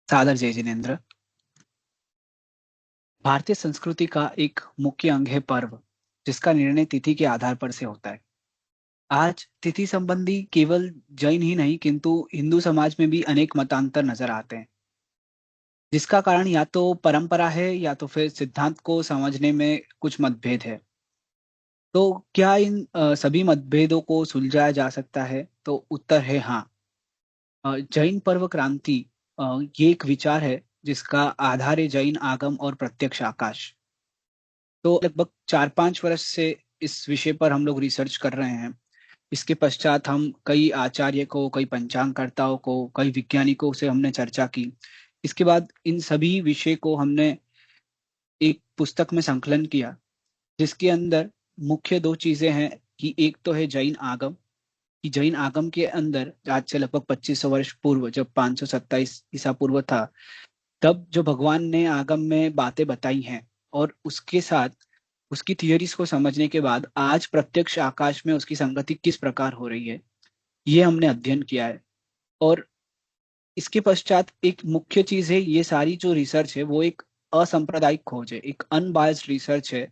सादर जय जिनेन्द्र। भारतीय संस्कृति का एक मुख्य अंग है पर्व, जिसका निर्णय तिथि के आधार पर से होता है। आज तिथि संबंधी केवल जैन ही नहीं किंतु हिंदू समाज में भी अनेक मतांतर नजर आते हैं, जिसका कारण या तो परंपरा है या तो फिर सिद्धांत को समझने में कुछ मतभेद है। तो क्या इन सभी मतभेदों को सुलझाया जा सकता है? तो उत्तर है हाँ। जैन पर्व क्रांति ये एक विचार है जिसका आधार है जैन आगम और प्रत्यक्ष आकाश। तो लगभग 4-5 वर्ष से इस विषय पर हम लोग रिसर्च कर रहे हैं। इसके पश्चात हम कई आचार्य को, कई पंचांगकर्ताओं को, कई वैज्ञानिकों से हमने चर्चा की। इसके बाद इन सभी विषय को हमने एक पुस्तक में संकलन किया, जिसके अंदर मुख्य दो चीजें हैं कि एक तो है जैन आगम, कि जैन आगम के अंदर आज से लगभग 2500 वर्ष पूर्व, जब 527 ईसा पूर्व था, तब जो भगवान ने आगम में बातें बताई हैं और उसके साथ उसकी थियरीज को समझने के बाद आज प्रत्यक्ष आकाश में उसकी संगति किस प्रकार हो रही है, ये हमने अध्ययन किया है। और इसके पश्चात एक मुख्य चीज है, ये सारी जो रिसर्च है वो एक असंप्रदायिक खोज है, एक अनबायस्ड रिसर्च है,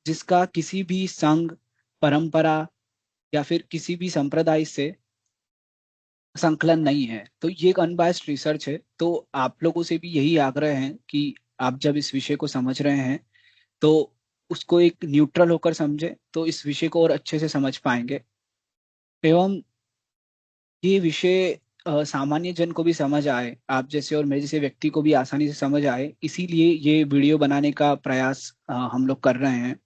जिसका किसी भी संघ, परंपरा या फिर किसी भी संप्रदाय से संकलन नहीं है। तो ये एक अनबायस्ड रिसर्च है। तो आप लोगों से भी यही आग्रह है कि आप जब इस विषय को समझ रहे हैं तो उसको एक न्यूट्रल होकर समझे, तो इस विषय को और अच्छे से समझ पाएंगे। एवं ये विषय सामान्य जन को भी समझ आए, आप जैसे और मेरे जैसे व्यक्ति को भी आसानी से समझ आए, इसीलिए ये वीडियो बनाने का प्रयास हम लोग कर रहे हैं।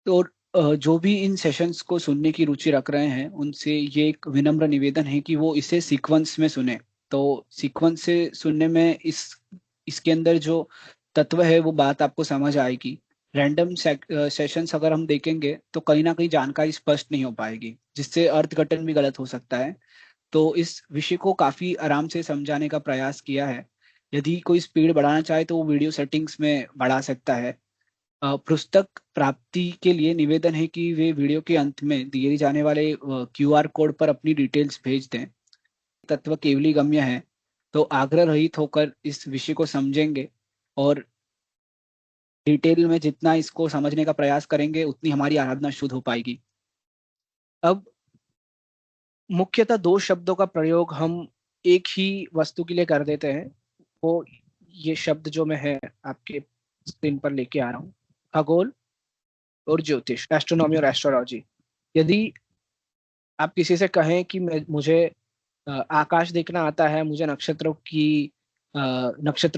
तो जो भी इन सेशंस को सुनने की रुचि रख रहे हैं उनसे ये एक विनम्र निवेदन है कि वो इसे सीक्वेंस में सुने। तो सीक्वेंस से सुनने में इसके अंदर जो तत्व है वो बात आपको समझ आएगी। रैंडम सेशंस अगर हम देखेंगे तो कहीं ना कहीं जानकारी स्पष्ट नहीं हो पाएगी, जिससे अर्थघटन भी गलत हो सकता है। तो इस विषय को काफी आराम से समझाने का प्रयास किया है। यदि कोई स्पीड बढ़ाना चाहे तो वो वीडियो सेटिंग्स में बढ़ा सकता है। पुस्तक प्राप्ति के लिए निवेदन है कि वे वीडियो के अंत में दिए जाने वाले क्यूआर कोड पर अपनी डिटेल्स भेज दें। तत्व केवली गम्य है, तो आग्रह रहित होकर इस विषय को समझेंगे और डिटेल में जितना इसको समझने का प्रयास करेंगे उतनी हमारी आराधना शुद्ध हो पाएगी। अब मुख्यतः दो शब्दों का प्रयोग हम एक ही वस्तु के लिए कर देते हैं। वो ये शब्द जो मैं है आपके स्क्रीन पर लेके आ रहा हूँ, खगोल और ज्योतिष, एस्ट्रोनॉमी और एस्ट्रोलॉजी। यदि आप किसी से कहें कि मुझे आकाश देखना आता है, मुझे नक्षत्रों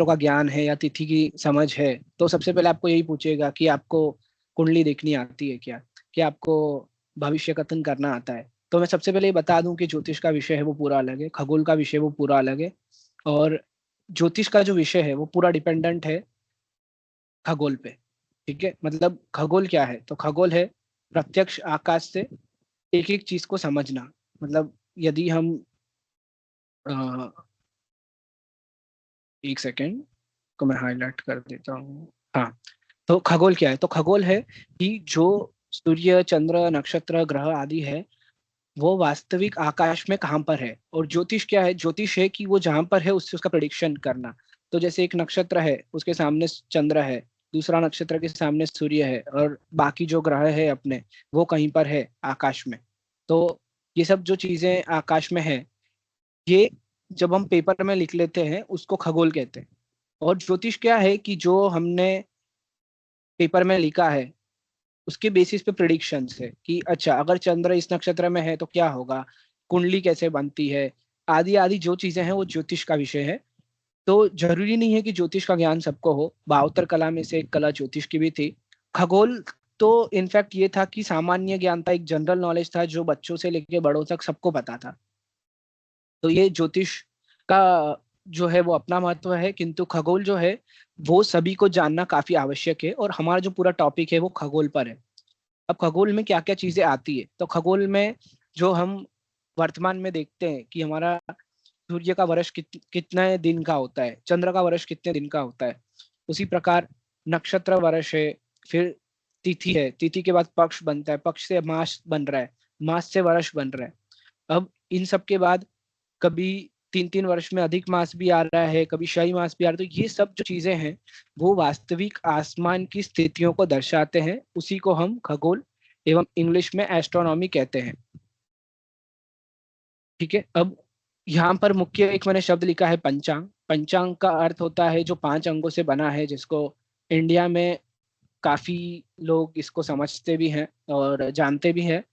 का ज्ञान है या तिथि की समझ है, तो सबसे पहले आपको यही पूछेगा कि आपको कुंडली देखनी आती है क्या आपको भविष्य कथन करना आता है। तो मैं सबसे पहले ये बता दूं कि ज्योतिष का विषय है वो पूरा अलग है, खगोल का विषय वो पूरा अलग है। और ज्योतिष का जो विषय है वो पूरा डिपेंडेंट है खगोल पे। ठीक है, मतलब खगोल क्या है? तो खगोल है प्रत्यक्ष आकाश से एक एक चीज को समझना। मतलब यदि हम अ, एक सेकेंड को मैं हाईलाइट कर देता हूँ। हाँ, तो खगोल क्या है? तो खगोल है कि जो सूर्य, चंद्र, नक्षत्र, ग्रह आदि है वो वास्तविक आकाश में कहाँ पर है। और ज्योतिष क्या है? ज्योतिष है कि वो जहां पर है उससे उसका प्रेडिक्शन करना। तो जैसे एक नक्षत्र है, उसके सामने चंद्र है, दूसरा नक्षत्र के सामने सूर्य है, और बाकी जो ग्रह है अपने, वो कहीं पर है आकाश में। तो ये सब जो चीजें आकाश में है, ये जब हम पेपर में लिख लेते हैं उसको खगोल कहते हैं। और ज्योतिष क्या है कि जो हमने पेपर में लिखा है उसके बेसिस पे प्रिडिक्शंस है कि अच्छा अगर चंद्र इस नक्षत्र में है तो क्या होगा, कुंडली कैसे बनती है, आदि आदि जो चीजें हैं वो ज्योतिष का विषय है। तो जरूरी नहीं है कि ज्योतिष का ज्ञान सबको हो, 72 कला में से एक कला ज्योतिष की भी थी। खगोल तो इनफैक्ट ये था कि सामान्य ज्ञान था, एक जनरल नॉलेज था जो बच्चों से लेकर बड़ों तक सबको पता था। तो ये ज्योतिष का जो है वो अपना महत्व है, किंतु खगोल जो है वो सभी को जानना काफी आवश्यक है। और हमारा जो पूरा टॉपिक है वो खगोल पर है। अब खगोल में क्या क्या चीजें आती है? तो खगोल में जो हम वर्तमान में देखते हैं कि हमारा सूर्य का वर्ष कितने दिन का होता है, चंद्र का वर्ष कितने दिन का होता है, उसी प्रकार नक्षत्र वर्ष है, फिर तिथि है, तिथि के बाद पक्ष बनता है, पक्ष से मास बन रहा है, मास से वर्ष बन रहा है। अब इन सब के बाद कभी 3-3 वर्ष में अधिक मास भी आ रहा है, कभी क्षय मास भी आ रहा है। तो ये सब जो चीजें हैं वो वास्तविक आसमान की स्थितियों को दर्शाते हैं। उसी को हम खगोल एवं इंग्लिश में एस्ट्रोनॉमी कहते हैं। ठीक है, अब यहाँ पर मुख्य एक मैंने शब्द लिखा है पंचांग। पंचांग का अर्थ होता है जो 5 अंगों से बना है, जिसको इंडिया में काफी लोग इसको समझते भी हैं और जानते भी हैं।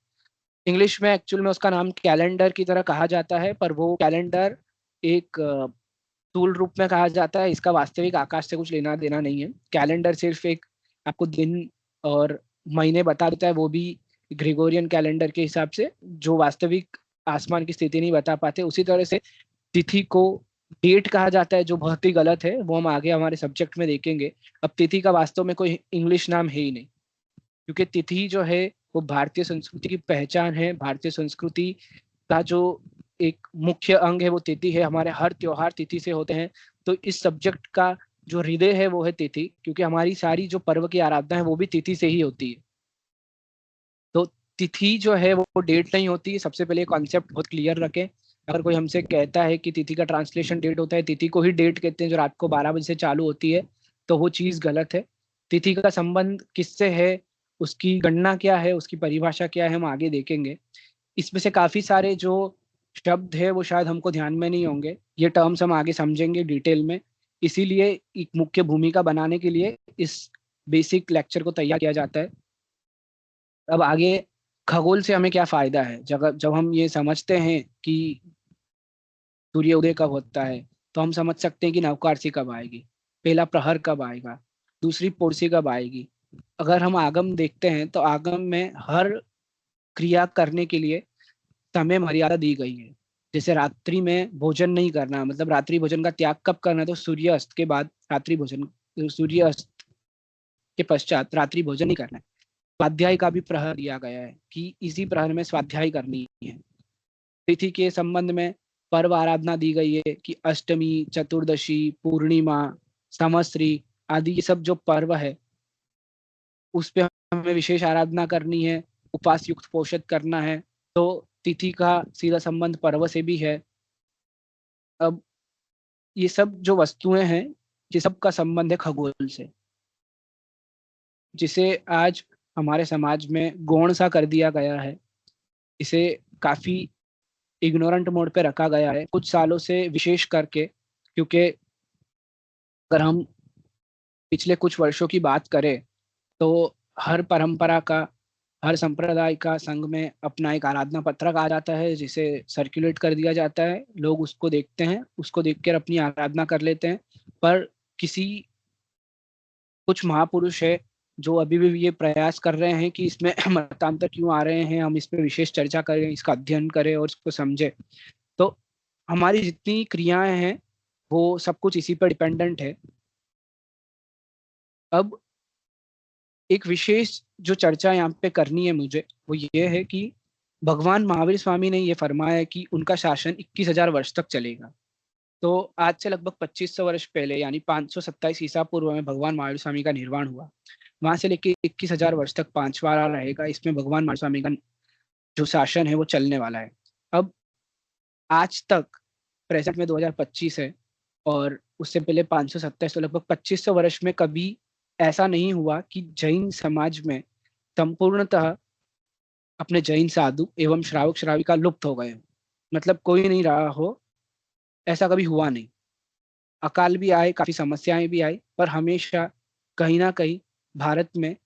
इंग्लिश में एक्चुअल में उसका नाम कैलेंडर की तरह कहा जाता है, पर वो कैलेंडर एक स्थूल रूप में कहा जाता है। इसका वास्तविक आकाश से कुछ लेना देना नहीं है। कैलेंडर सिर्फ एक आपको दिन और महीने बता देता है, वो भी ग्रेगोरियन कैलेंडर के हिसाब से, जो वास्तविक आसमान की स्थिति नहीं बता पाते। उसी तरह से तिथि को डेट कहा जाता है, जो बहुत ही गलत है, वो हम आगे हमारे सब्जेक्ट में देखेंगे। अब तिथि का वास्तव में कोई इंग्लिश नाम है ही नहीं, क्योंकि तिथि जो है वो भारतीय संस्कृति की पहचान है। भारतीय संस्कृति का जो एक मुख्य अंग है वो तिथि है। हमारे हर त्योहार तिथि से होते हैं। तो इस सब्जेक्ट का जो हृदय है वो है तिथि, क्योंकि हमारी सारी जो पर्व की आराधना है वो भी तिथि से ही होती है। तो तिथि जो है वो डेट नहीं होती। सबसे पहले कॉन्सेप्ट बहुत क्लियर रखें। अगर कोई हमसे कहता है कि तिथि का ट्रांसलेशन डेट होता है, तिथि को ही डेट कहते हैं जो रात को 12 बजे से चालू होती है, तो वो चीज़ गलत है। तिथि का संबंध किससे है, उसकी गणना क्या है, उसकी परिभाषा क्या है, हम आगे देखेंगे। इसमें से काफ़ी सारे जो शब्द है वो शायद हमको ध्यान में नहीं होंगे। ये टर्म्स हम आगे समझेंगे डिटेल में। इसीलिए एक मुख्य भूमिका बनाने के लिए इस बेसिक लेक्चर को तैयार किया जाता है। अब आगे खगोल से हमें क्या फायदा है, जब जब हम ये समझते हैं कि सूर्य उदय कब होता है, तो हम समझ सकते हैं कि नवकार्सी कब आएगी, पहला प्रहर कब आएगा, दूसरी पोरसी कब आएगी। अगर हम आगम देखते हैं तो आगम में हर क्रिया करने के लिए समय मर्यादा दी गई है। जैसे रात्रि में भोजन नहीं करना, मतलब रात्रि भोजन का त्याग कब करना है, तो सूर्य अस्त के बाद रात्रि भोजन, सूर्य अस्त के पश्चात रात्रि भोजन नहीं करना है। स्वाध्याय का भी प्रहर दिया गया है कि इसी प्रहर में स्वाध्याय करनी है। तिथि के संबंध में पर्व आराधना दी गई है कि अष्टमी, चतुर्दशी, पूर्णिमा, संवत्सरी आदि ये सब जो पर्व है उस पे हमें विशेष आराधना करनी है, उपास युक्त पोषित करना है। तो तिथि का सीधा संबंध पर्व से भी है। अब ये सब जो वस्तुएं हैं, ये सब का संबंध है खगोल से, जिसे आज हमारे समाज में गौण सा कर दिया गया है। इसे काफी इग्नोरेंट मोड पे रखा गया है कुछ सालों से, विशेष करके क्योंकि अगर हम पिछले कुछ वर्षों की बात करें तो हर परंपरा का, हर संप्रदाय का संघ में अपना एक आराधना पत्रक आ जाता है, जिसे सर्कुलेट कर दिया जाता है। लोग उसको देखते हैं, उसको देखकर अपनी आराधना कर लेते हैं। पर किसी कुछ महापुरुष है जो अभी भी ये प्रयास कर रहे हैं कि इसमें मतांतर क्यों आ रहे हैं, हम इस पर विशेष चर्चा करें, इसका अध्ययन करें और इसको समझें। तो हमारी जितनी क्रियाएं हैं वो सब कुछ इसी पर डिपेंडेंट है। अब एक विशेष जो चर्चा यहाँ पे करनी है मुझे, वो ये है कि भगवान महावीर स्वामी ने ये फरमाया है कि उनका शासन 21,000 वर्ष तक चलेगा। तो आज से लगभग 2500 वर्ष पहले यानी 527 ईसा पूर्व में भगवान महावीर स्वामी का निर्वाण हुआ। वहां से लेके 21,000 वर्ष तक 5 बार रहेगा। इसमें भगवान महावीर स्वामी का जो शासन है वो चलने वाला है। अब आज तक प्रेजेंट में 2025 है और उससे पहले 527, तो लगभग 2500 वर्ष में कभी ऐसा नहीं हुआ कि जैन समाज में संपूर्णतः अपने जैन साधु एवं श्रावक श्राविका लुप्त हो गए। मतलब कोई नहीं रहा हो, ऐसा कभी हुआ नहीं। अकाल भी आए, काफी समस्याएं भी आई, पर हमेशा कहीं ना कहीं भारत में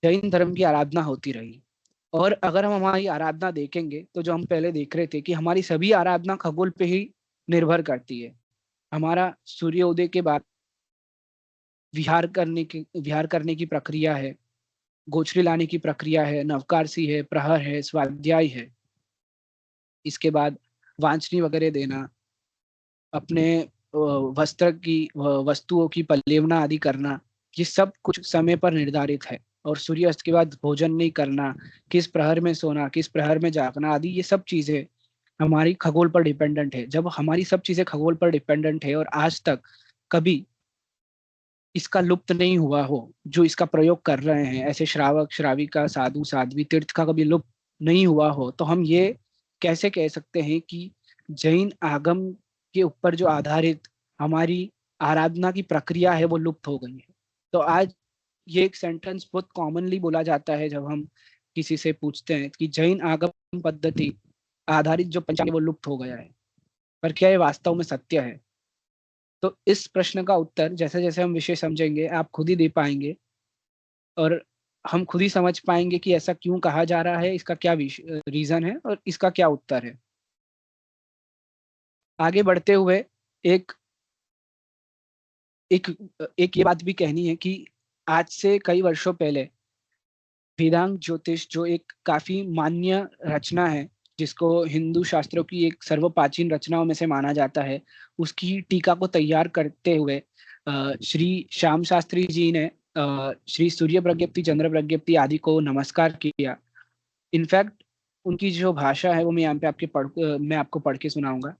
जैन धर्म की आराधना होती रही। और अगर हम हमारी आराधना देखेंगे तो जो हम पहले देख रहे थे कि हमारी सभी आराधना खगोल पे ही निर्भर करती है। हमारा सूर्योदय के बाद विहार करने की प्रक्रिया है, गोचरी लाने की प्रक्रिया है, नवकारसी है, प्रहर है, स्वाध्याय है। इसके बाद वांछनी वगैरह देना, अपने वस्त्र की वस्तुओं की पल्लेवना आदि करना, ये सब कुछ समय पर निर्धारित है। और सूर्यास्त के बाद भोजन नहीं करना, किस प्रहर में सोना, किस प्रहर में जागना आदि, ये सब चीजें हमारी खगोल पर डिपेंडेंट है। जब हमारी सब चीजें खगोल पर डिपेंडेंट है और आज तक कभी इसका लुप्त नहीं हुआ हो, जो इसका प्रयोग कर रहे हैं ऐसे श्रावक श्राविका, साधु साध्वी, तीर्थ का कभी लुप्त नहीं हुआ हो, तो हम ये कैसे कह सकते हैं कि जैन आगम के ऊपर जो आधारित हमारी आराधना की प्रक्रिया है वो लुप्त हो गई है। तो आज ये एक सेंटेंस बहुत कॉमनली बोला जाता है जब हम किसी से पूछते हैं कि जैन आगम पद्धति आधारित जो पंचांग है वो लुप्त हो गया है, पर क्या ये वास्तव में सत्य है? तो इस प्रश्न का उत्तर जैसे जैसे हम विषय समझेंगे आप खुद ही दे पाएंगे, और हम खुद ही समझ पाएंगे कि ऐसा क्यों कहा जा रहा है, इसका क्या रीजन है और इसका क्या उत्तर है। आगे बढ़ते हुए एक एक एक ये बात भी कहनी है कि आज से कई वर्षों पहले वेदांग ज्योतिष जो एक काफी मान्य रचना है, जिसको हिंदू शास्त्रों की एक सर्वप्राचीन रचनाओं में से माना जाता है, उसकी टीका को तैयार करते हुए श्री श्याम शास्त्री जी ने श्री सूर्य प्रज्ञप्ति, चंद्र प्रज्ञप्ति आदि को नमस्कार किया। इनफैक्ट उनकी जो भाषा है वो मैं यहाँ पे मैं आपको पढ़ के सुनाऊंगा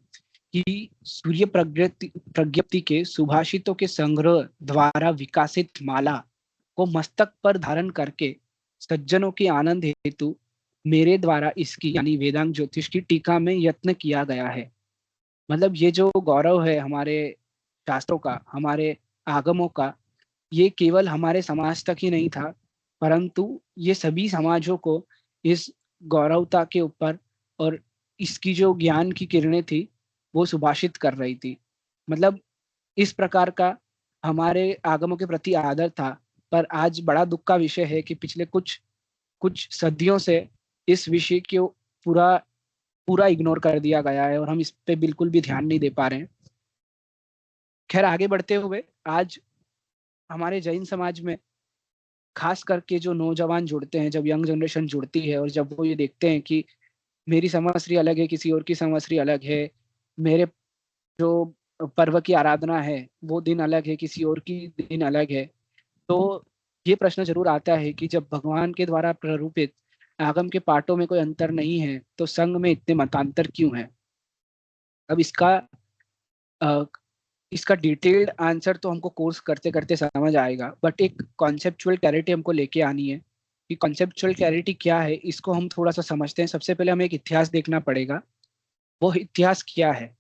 कि सूर्य प्रज्ञप्ति के सुभाषितों के संग्रह द्वारा विकासित माला को मस्तक पर धारण करके सज्जनों के आनंद हेतु मेरे द्वारा इसकी यानी वेदांग ज्योतिष की टीका में यत्न किया गया है। मतलब ये जो गौरव है हमारे शास्त्रों का, हमारे आगमों का, ये केवल हमारे समाज तक ही नहीं था, परंतु ये सभी समाजों को इस गौरवता के ऊपर और इसकी जो ज्ञान की किरणें थी वो सुभाषित कर रही थी। मतलब इस प्रकार का हमारे आगमों के प्रति आदर था। पर आज बड़ा दुख का विषय है कि पिछले कुछ कुछ सदियों से इस विषय को पूरा पूरा इग्नोर कर दिया गया है और हम इस पे बिल्कुल भी ध्यान नहीं दे पा रहे हैं। खैर आगे बढ़ते हुए आज हमारे जैन समाज में खास करके जो नौजवान जुड़ते हैं, जब यंग जनरेशन जुड़ती है और जब वो ये देखते हैं कि मेरी समश्री अलग है, किसी और की समश्री अलग है, मेरे जो पर्व की आराधना है वो दिन अलग है, किसी और की दिन अलग है, तो ये प्रश्न जरूर आता है कि जब भगवान के द्वारा प्ररूपित आगम के पाठों में कोई अंतर नहीं है तो संघ में इतने मतांतर क्यों है? अब अ, इसका डिटेल्ड आंसर तो हमको कोर्स करते करते समझ आएगा, बट एक कॉन्सेप्चुअल क्लैरिटी हमको लेके आनी है कि कॉन्सेप्चुअल क्लैरिटी क्या है, इसको हम थोड़ा सा समझते हैं। सबसे पहले हमें एक इतिहास देखना पड़ेगा। वो इतिहास क्या है?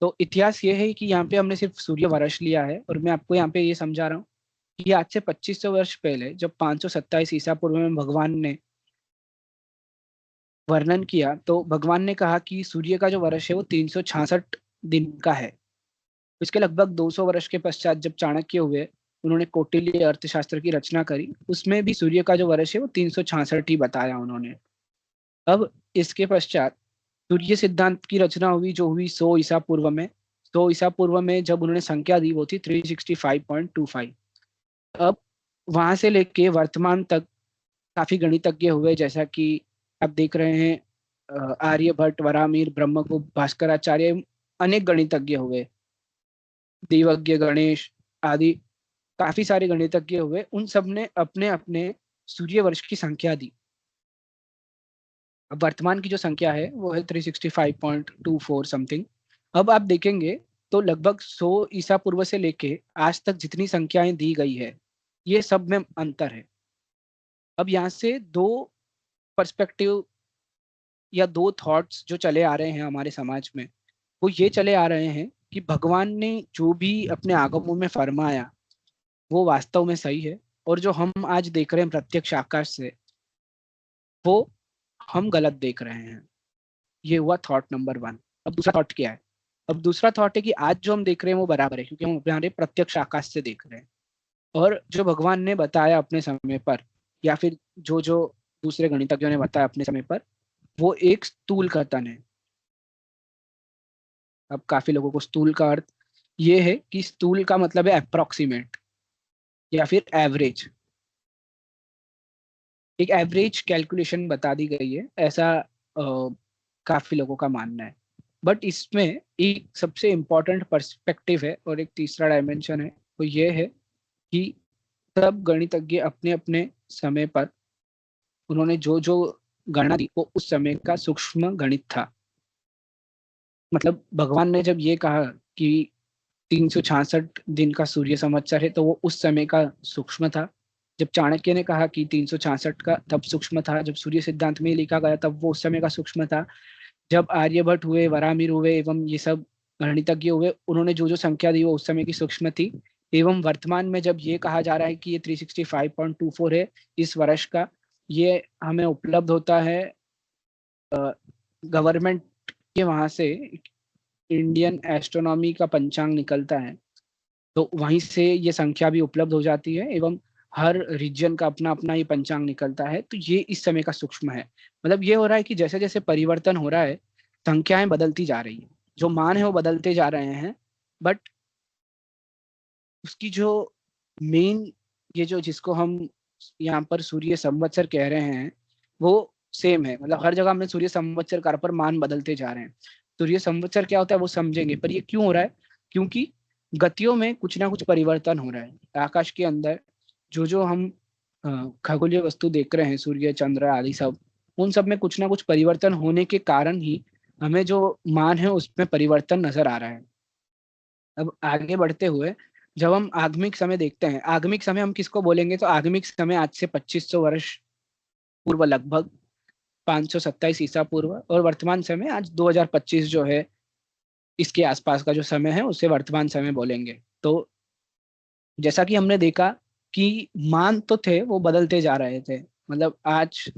तो इतिहास ये है कि यहाँ पे हमने सिर्फ सूर्य वर्ष लिया है और मैं आपको यहाँ पे ये समझा रहा हूँ कि आज से 2500 वर्ष पहले जब 527 ईसा पूर्व में भगवान ने वर्णन किया तो भगवान ने कहा कि सूर्य का जो वर्ष है वो 366 दिन का है। इसके लगभग 200 वर्ष के पश्चात जब चाणक्य हुए, उन्होंने कौटिल्य अर्थशास्त्र की रचना करी, उसमें भी सूर्य का जो वर्ष है वो 366 ही बताया उन्होंने। अब इसके पश्चात सूर्य सिद्धांत की रचना हुई जो हुई 100 ईसा पूर्व में। 100 ईसा पूर्व में जब उन्होंने संख्या दी वो थी 365.25। अब वहां से लेके वर्तमान तक काफी गणितज्ञ हुए, जैसा कि आप देख रहे हैं आर्यभट्ट, वरामिर, ब्रह्मगुप्त, भास्कराचार्य, अनेक गणितज्ञ हुए, देवज्ञ, गणेश आदि काफी सारे गणितज्ञ हुए। उन सब ने अपने अपने सूर्य वर्ष की संख्या दी। अब वर्तमान की जो संख्या है वो है 365.24 समथिंग। अब आप देखेंगे तो लगभग 100 ईसा पूर्व से लेके आज तक जितनी संख्याएं दी गई है ये सब में अंतर है। अब यहाँ से दो पर्सपेक्टिव या दो थॉट्स जो चले आ रहे हैं हमारे समाज में, वो ये चले आ रहे हैं कि भगवान ने जो भी अपने आगमों में फरमाया वो वास्तव में सही है, और जो हम आज देख रहे हैं प्रत्यक्ष आकाश से वो हम गलत देख रहे हैं। ये हुआ थॉट नंबर 1। अब दूसरा थॉट क्या है? अब दूसरा थॉट है कि आज जो हम देख रहे हैं वो बराबर है, क्योंकि हम हमारे प्रत्यक्ष आकाश से देख रहे हैं, और जो भगवान ने बताया अपने समय पर या फिर जो जो दूसरे गणितज्ञों ने बताया अपने समय पर, वो एक स्थूल कथन है। अब काफी लोगों को स्थूल का अर्थ ये है कि स्थूल का मतलब है अप्रोक्सीमेट या फिर एवरेज। एक एवरेज कैलकुलेशन बता दी गई है, ऐसा काफी लोगों का मानना है। बट इसमें एक सबसे इम्पोर्टेंट पर्सपेक्टिव है और एक तीसरा डायमेंशन है, वो ये है कि सब गणितज्ञ अपने अपने समय पर उन्होंने जो जो गणना दी वो उस समय का सूक्ष्म गणित था। मतलब भगवान ने जब ये कहा कि 366 दिन का सूर्य संवत्सर है तो वो उस समय का सूक्ष्म था। जब चाणक्य ने कहा कि 366 का तब सूक्ष्म था, जब सूर्य सिद्धांत में लिखा गया तब वो उस समय का सूक्ष्म था। जब आर्यभट्ट हुए, वरामिर हुए एवं ये सब गणितज्ञ हुए, उन्होंने जो जो संख्या दी वो उस समय की सूक्ष्म थी। एवं वर्तमान में जब ये कहा जा रहा है कि ये 365.24 है इस वर्ष का, ये हमें उपलब्ध होता है गवर्नमेंट के वहां से, इंडियन एस्ट्रोनॉमी का पंचांग निकलता है, तो वहीं से ये संख्या भी उपलब्ध हो जाती है। एवं हर रीजन का अपना अपना ये पंचांग निकलता है, तो ये इस समय का सूक्ष्म है। मतलब ये हो रहा है कि जैसे जैसे परिवर्तन हो रहा है, संख्याएं बदलती जा रही है, जो मान है वो बदलते जा रहे हैं, बट उसकी जो मेन, ये जो जिसको हम यहाँ पर सूर्य संवत्सर कह रहे हैं, वो सेम है। मतलब हर जगह हमने सूर्य संवत्सर कर पर मान बदलते जा रहे हैं। सूर्य संवत्सर क्या होता है वो समझेंगे, पर ये क्यों हो रहा है? क्योंकि गतियों में कुछ ना कुछ परिवर्तन हो रहा है। आकाश के अंदर जो जो हम खगोलीय वस्तु देख रहे हैं, सूर्य चंद्र आदि सब, उन सब में कुछ ना कुछ परिवर्तन होने के कारण ही हमें जो मान है उसमें परिवर्तन नजर आ रहा है। अब आगे बढ़ते हुए जब हम आगमिक समय देखते हैं, आगमिक समय हम किसको बोलेंगे? तो आगमिक समय आज से 2500 वर्ष पूर्व, लगभग 527 ईसा पूर्व, और वर्तमान समय आज 2025 जो है, इसके आसपास का जो समय है उसे वर्तमान समय बोलेंगे। तो जैसा कि हमने देखा कि मान तो थे वो बदलते जा रहे थे, मतलब आज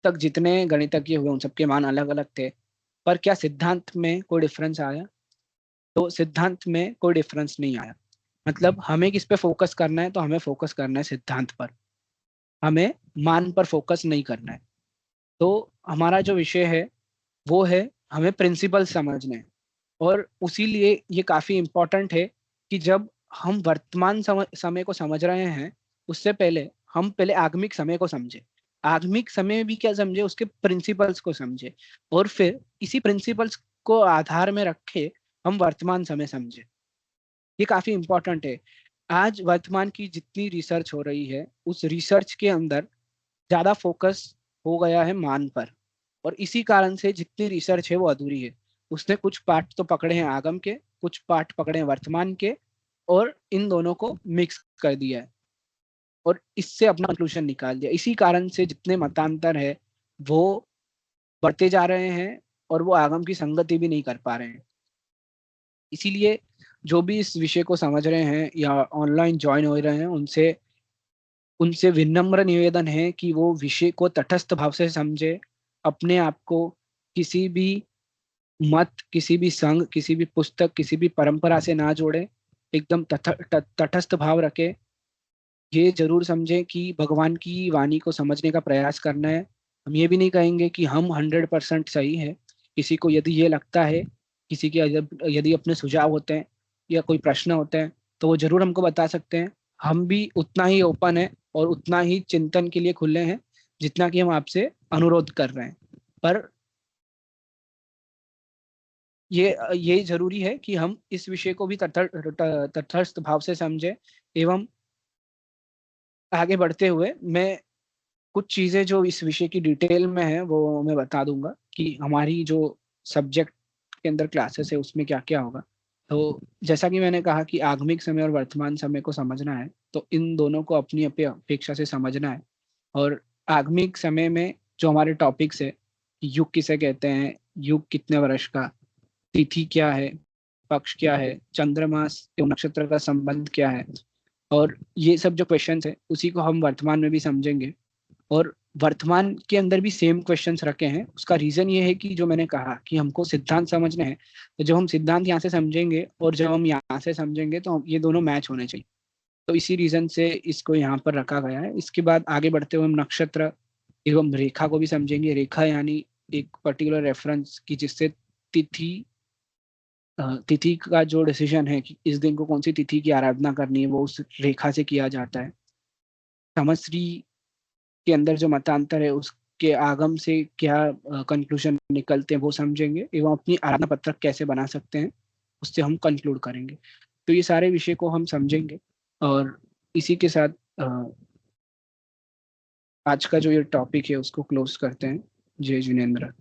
तक जितने गणितज्ञ हुए उन सबके मान अलग अलग थे, पर क्या सिद्धांत में कोई डिफरेंस आया? तो सिद्धांत में कोई डिफरेंस नहीं आया। मतलब हमें किस पे फोकस करना है? तो हमें फोकस करना है सिद्धांत पर, हमें मान पर फोकस नहीं करना है। तो हमारा जो विषय है वो है, हमें प्रिंसिपल समझने हैं। और उसी लिए ये काफी इम्पोर्टेंट है कि जब हम वर्तमान समय को समझ रहे हैं, उससे पहले हम पहले आगमिक समय को समझे। आगमिक समय भी क्या समझे? उसके प्रिंसिपल्स को समझे, और फिर इसी प्रिंसिपल्स को आधार में रखे हम वर्तमान समय समझे। ये काफी इम्पोर्टेंट है। आज वर्तमान की जितनी रिसर्च हो रही है, उस रिसर्च के अंदर ज्यादा फोकस हो गया है मान पर, और इसी कारण से जितनी रिसर्च है वो अधूरी है। उसने कुछ पार्ट तो पकड़े हैं आगम के, कुछ पार्ट पकड़े हैं वर्तमान के, और इन दोनों को मिक्स कर दिया है और इससे अपना कंक्लूजन निकाल दिया। इसी कारण से जितने मतांतर है वो बढ़ते जा रहे हैं, और वो आगम की संगति भी नहीं कर पा रहे हैं। इसीलिए जो भी इस विषय को समझ रहे हैं या ऑनलाइन ज्वाइन हो रहे हैं, उनसे उनसे विनम्र निवेदन है कि वो विषय को तटस्थ भाव से समझे, अपने आप को किसी भी मत, किसी भी संघ, किसी भी पुस्तक, किसी भी परंपरा से ना जोड़े, एकदम तटस्थ भाव रखे। ये जरूर समझे कि भगवान की वाणी को समझने का प्रयास करना है। हम ये भी नहीं कहेंगे कि हम 100% सही है। किसी को यदि ये लगता है, किसी के यदि अपने सुझाव होते हैं या कोई प्रश्न होते हैं, तो वो जरूर हमको बता सकते हैं। हम भी उतना ही ओपन है और उतना ही चिंतन के लिए खुले हैं जितना कि हम आपसे अनुरोध कर रहे हैं। पर ये जरूरी है कि हम इस विषय को भी तटस्थ भाव से समझे। एवं आगे बढ़ते हुए मैं कुछ चीजें जो इस विषय की डिटेल में है वो मैं बता दूंगा कि हमारी जो सब्जेक्ट के अंदर क्लासेस है उसमें क्या क्या होगा। तो जैसा कि मैंने कहा कि आगमिक समय और वर्तमान समय को समझना है, तो इन दोनों को अपनी अपनी अपेक्षा से समझना है। और आगमिक समय में जो हमारे टॉपिक्स है, युग किसे कहते हैं, युग कितने वर्ष का, तिथि क्या है, पक्ष क्या है, चंद्रमा एवं नक्षत्र का संबंध क्या है, और ये सब जो क्वेश्चंस है उसी को हम वर्तमान में भी समझेंगे। और वर्तमान के अंदर भी सेम क्वेश्चंस रखे हैं। उसका रीजन ये है कि जो मैंने कहा कि हमको सिद्धांत समझने हैं, तो जब हम सिद्धांत यहाँ से समझेंगे और जब हम यहाँ से समझेंगे तो ये दोनों मैच होने चाहिए। तो इसी रीजन से इसको यहाँ पर रखा गया है। इसके बाद आगे बढ़ते हुए हम नक्षत्र एवं रेखा को भी समझेंगे। रेखा यानी एक पर्टिकुलर रेफरेंस की जिससे तिथि तिथि का जो डिसीजन है कि इस दिन को कौन सी तिथि की आराधना करनी है, वो उस रेखा से किया जाता है। समश्री के अंदर जो मतांतर है उसके आगम से क्या कंक्लूजन निकलते हैं वो समझेंगे, एवं अपनी आराधना पत्रक कैसे बना सकते हैं उससे हम कंक्लूड करेंगे। तो ये सारे विषय को हम समझेंगे, और इसी के साथ आज का जो ये टॉपिक है उसको क्लोज करते हैं। जय जिनेन्द्र।